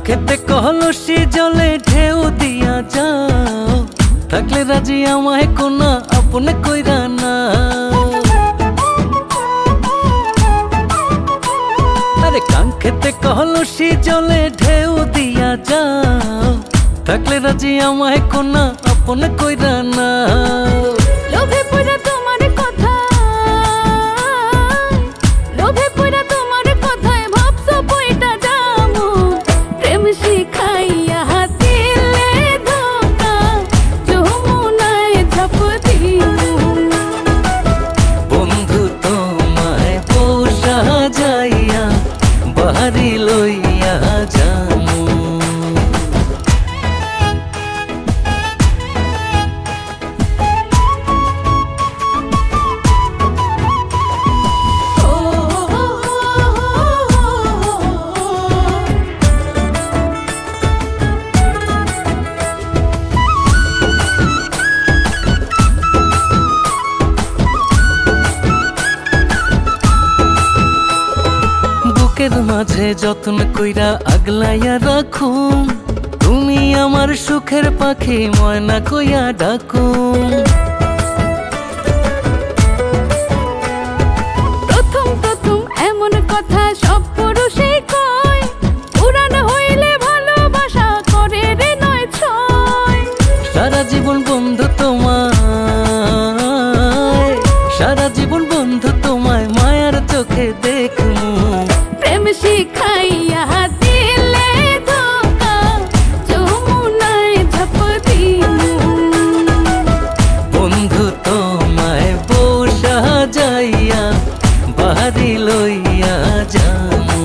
কাঙ্ক্ষেতে কলসি জলে ঢেউ দিয়া যাও, থাকলে রাজি আমায় কোনা আপনে কইরা না। আরে কাঙ্ক্ষেতে কলসি জলে ঢেউ দিয়া যাও, থাকলে রাজি আমায় কোনা আপনে কইরা না। লোভে পড়া তোমার কথা, লোভে পড়া তোমার কথায় ভাবছো বইটা যামু, প্রেম শিখাইয়া দিলে ধোকা, যমুনায় ঝাঁপ দিমু। বন্ধু তোমায় পোষা যাইয়া বাড়ি লইয়া যামু। বুকের মাঝে যত্ন কইরা আগলাইয়া রাখুম, তুমি আমার সুখের পাখি ময়না কইয়া ডাকুম। প্রথম প্রথম এমন কথা সব পুরুষই কয়, পুরান হইলে ভালোবাসা করে রে নয় ছয়। সারা জীবন বন্ধু তোমায়, সারা জীবন বন্ধু তোমায় মায়ার চোখে দেখমু। প্রেম শিখাইয়া দিলে ধোকা, যমুনায় ঝাঁপ দিমু। বন্ধু তোমায় পোষা যাইয়া বাড়ি লইয়া যামু।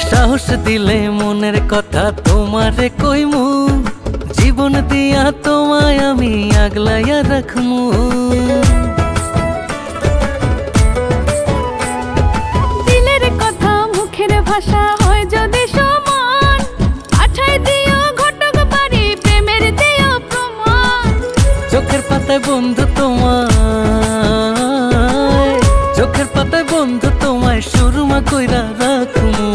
সাহস দিলে মনের কথা তোমারে কইমু, জীবন দিয়া তোমায় আমি আগলাইয়া রাখমু। দিলের কথা মুখের ভাষা হয় যদি সমান, পাঠাই দিও ঘটক বাড়ি প্রেমের দিও প্রমাণ। চোখের পাতায় বন্ধু তোমায়, চোখের পাতায় বন্ধু তোমায় সুরমা কইরা রাখমু।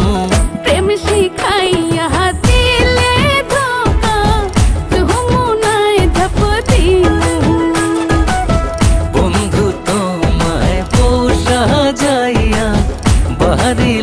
প্রেম শিখাইয়া দিলে ধোকা, যমুনায় ঝাঁপ দিমু। বন্ধু তোমায় পোষা যাইয়া বাড়ি